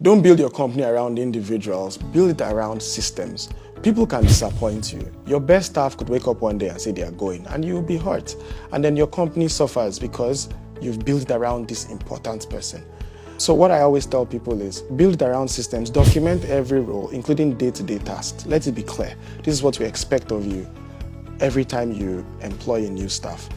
Don't build your company around individuals, build it around systems. People can disappoint you. Your best staff could wake up one day and say they are going, and you will be hurt. And then your company suffers because you've built it around this important person. So what I always tell people is build it around systems, document every role, including day-to-day tasks. Let it be clear. This is what we expect of you every time you employ a new staff.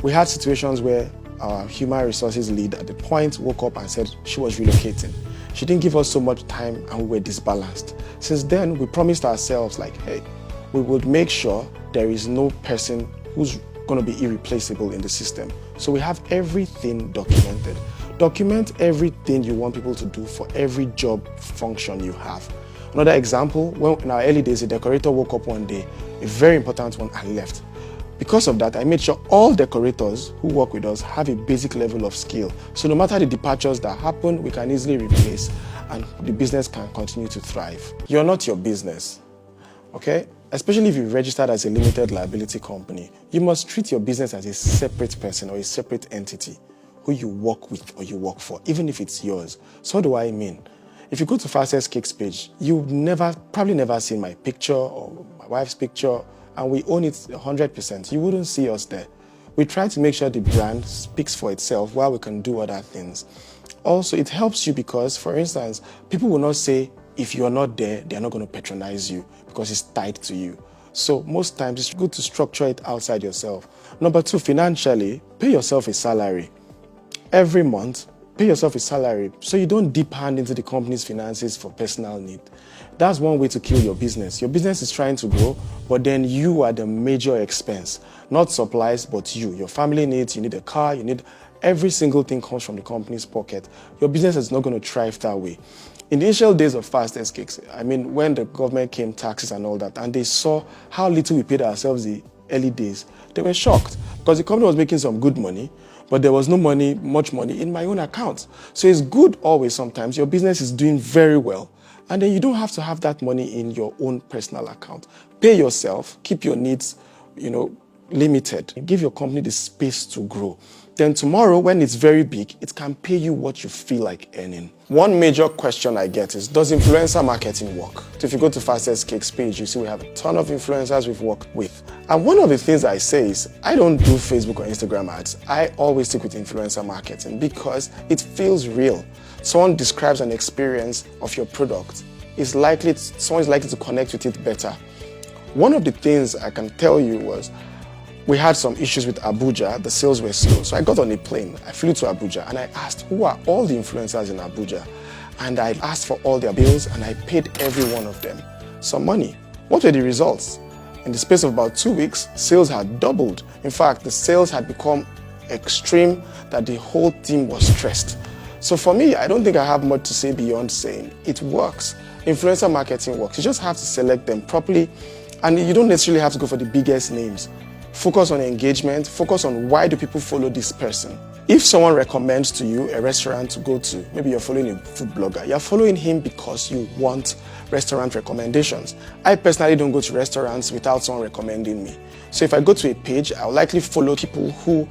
We had situations where our human resources lead at the point woke up and said she was relocating. She didn't give us so much time and we were disbalanced. Since then, we promised ourselves like, hey, we would make sure there is no person who's going to be irreplaceable in the system. So we have everything documented. Document everything you want people to do for every job function you have. Another example, when in our early days, a decorator woke up one day, a very important one, and left. Because of that, I made sure all decorators who work with us have a basic level of skill. So no matter the departures that happen, we can easily replace and the business can continue to thrive. You're not your business, okay? Especially if you're registered as a limited liability company, you must treat your business as a separate person or a separate entity who you work with or you work for, even if it's yours. So what do I mean? If you go to Fastest Cakes page, you've probably never seen my picture or my wife's picture, and we own it 100%. You wouldn't see us there. We try to make sure the brand speaks for itself while we can do other things. Also, it helps you because, for instance, people will not say, if you're not there, they're not going to patronize you because it's tied to you. So most times, it's good to structure it outside yourself. Number two, financially, pay yourself a salary. Every month, pay yourself a salary so you don't dip hand into the company's finances for personal need. That's one way to kill your business. Your business is trying to grow, but then you are the major expense. Not supplies, but you. Your family needs, you need a car, every single thing comes from the company's pocket. Your business is not going to thrive that way. In the initial days of Fastest Cakes, when the government came, taxes and all that, and they saw how little we paid ourselves the early days, they were shocked because the company was making some good money, but there was no money, much money in my own account. So it's good always sometimes. Your business is doing very well. And then you don't have to have that money in your own personal account. Pay yourself, keep your needs, limited. Give your company the space to grow. Then tomorrow, when it's very big, it can pay you what you feel like earning. One major question I get is, does influencer marketing work? So if you go to Fastest Cakes page, you see we have a ton of influencers we've worked with. And one of the things I say is, I don't do Facebook or Instagram ads. I always stick with influencer marketing because it feels real. Someone describes an experience of your product. Someone is likely to connect with it better. One of the things I can tell you was, we had some issues with Abuja, the sales were slow. So I got on a plane, I flew to Abuja and I asked, who are all the influencers in Abuja? And I asked for all their bills and I paid every one of them some money. What were the results? In the space of about 2 weeks, sales had doubled. In fact, the sales had become extreme that the whole team was stressed. So for me, I don't think I have much to say beyond saying it works. Influencer marketing works. You just have to select them properly and you don't necessarily have to go for the biggest names. Focus on engagement, focus on why do people follow this person. If someone recommends to you a restaurant to go to, maybe you're following a food blogger, you're following him because you want restaurant recommendations. I personally don't go to restaurants without someone recommending me. So if I go to a page, I'll likely follow people who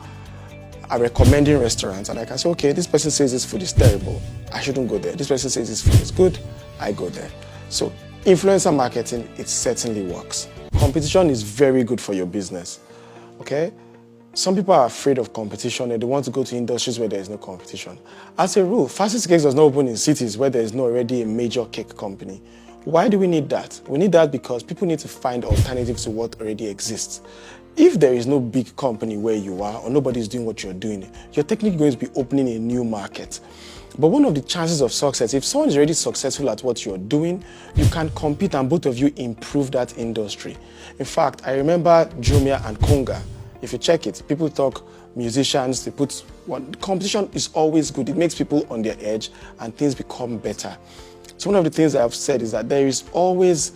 are recommending restaurants and I can say, okay, this person says this food is terrible, I shouldn't go there. This person says this food is good, I go there. So influencer marketing, it certainly works. Competition is very good for your business. Okay? Some people are afraid of competition and they want to go to industries where there is no competition. As a rule, Fastest Cakes does not open in cities where there is not already a major cake company. Why do we need that? We need that because people need to find alternatives to what already exists. If there is no big company where you are or nobody is doing what you're doing, you're technically going to be opening a new market. But one of the chances of success, if someone is already successful at what you're doing, you can compete and both of you improve that industry. In fact, I remember Jumia and Konga. If you check it, people talk musicians, competition is always good. It makes people on their edge and things become better. So one of the things I've said is that there is always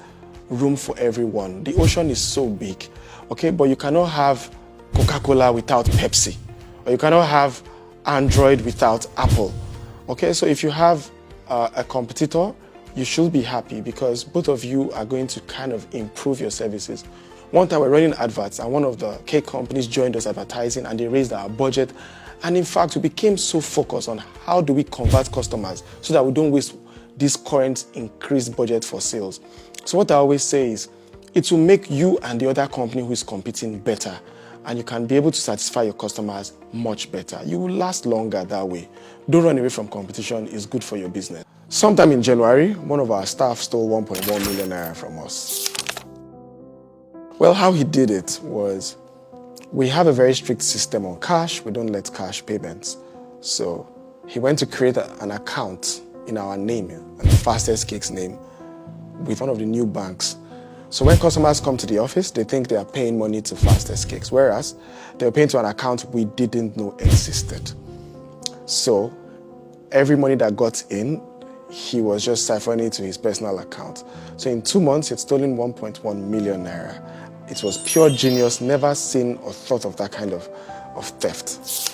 room for everyone. The ocean is so big, okay? But you cannot have Coca-Cola without Pepsi, or you cannot have Android without Apple. Okay, so if you have a competitor, you should be happy because both of you are going to kind of improve your services. One time we're running adverts and one of the cake companies joined us advertising and they raised our budget. And in fact, we became so focused on how do we convert customers so that we don't waste this current increased budget for sales. So what I always say is, it will make you and the other company who is competing better, and you can be able to satisfy your customers much better. You will last longer that way. Don't run away from competition, it's good for your business. Sometime in January, one of our staff stole 1.1 million naira from us. Well, how he did it was, we have a very strict system on cash. We don't let cash payments. So he went to create an account in our name, and the Fastest Cakes name, with one of the new banks. So when customers come to the office, they think they are paying money to Fastest Cakes, whereas they're paying to an account we didn't know existed. So every money that got in, he was just siphoning it to his personal account. So in 2 months, he had stolen 1.1 million naira. It was pure genius, never seen or thought of that kind of theft.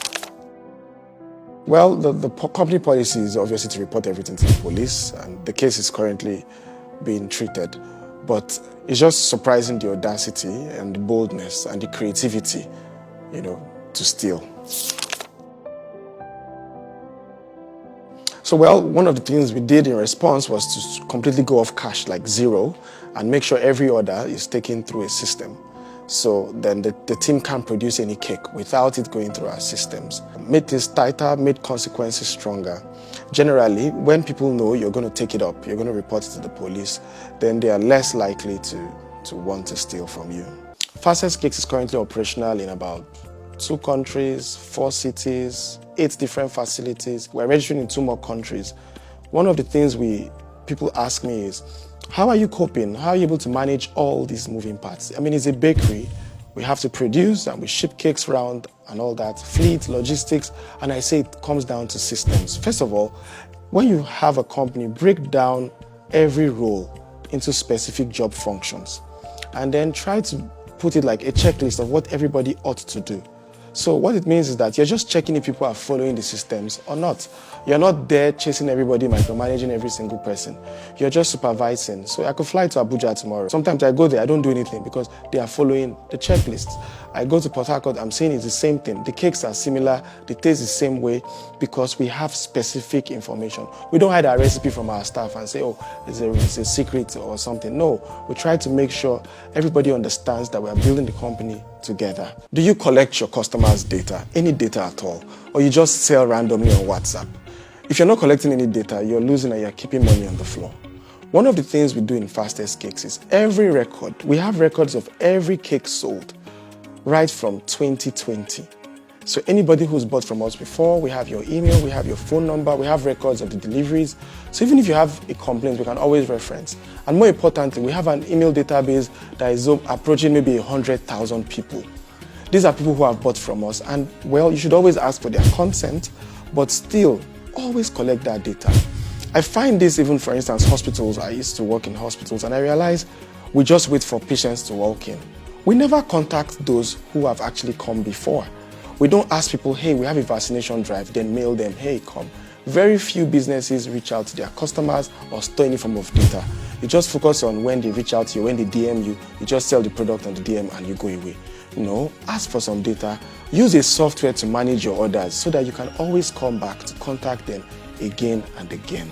Well, the company policy is obviously to report everything to the police, and the case is currently being treated. But it's just surprising, the audacity and the boldness and the creativity, to steal. So, well, one of the things we did in response was to completely go off cash, like zero, and make sure every order is taken through a system. So then the team can't produce any cake without it going through our systems. Made this tighter, made consequences stronger. Generally, when people know you're going to take it up, you're going to report it to the police, then they are less likely to want to steal from you. Fastest Cakes is currently operational in about 2 countries, 4 cities, 8 different facilities. We're registering in 2 more countries. One of the things people ask me is, how are you coping? How are you able to manage all these moving parts? I mean, it's a bakery. We have to produce and we ship cakes around and all that, fleet, logistics, and I say it comes down to systems. First of all, when you have a company, break down every role into specific job functions and then try to put it like a checklist of what everybody ought to do. So what it means is that you're just checking if people are following the systems or not. You're not there chasing everybody, micromanaging every single person. You're just supervising. So I could fly to Abuja tomorrow. Sometimes I go there, I don't do anything because they are following the checklists. I go to Port Harcourt, I'm saying it's the same thing. The cakes are similar, they taste the same way because we have specific information. We don't hide our recipe from our staff and say, oh, it's a secret or something. No, we try to make sure everybody understands that we are building the company together. Do you collect your customers' data, any data at all, or you just sell randomly on WhatsApp? If you're not collecting any data, you're losing and you're keeping money on the floor. One of the things we do in Fastest Cakes is every record, we have records of every cake sold right from 2020. So anybody who's bought from us before, we have your email, we have your phone number, we have records of the deliveries. So even if you have a complaint, we can always reference. And more importantly, we have an email database that is approaching maybe 100,000 people. These are people who have bought from us, and well, you should always ask for their consent, but still, always collect that data. I find this even, for instance, hospitals. I used to work in hospitals, and I realized we just wait for patients to walk in. We never contact those who have actually come before. We don't ask people, hey, we have a vaccination drive, then mail them, hey, come. Very few businesses reach out to their customers or store any form of data. You just focus on when they reach out to you, when they DM you, you just sell the product on the DM and you go away. No, ask for some data. Use a software to manage your orders so that you can always come back to contact them again and again.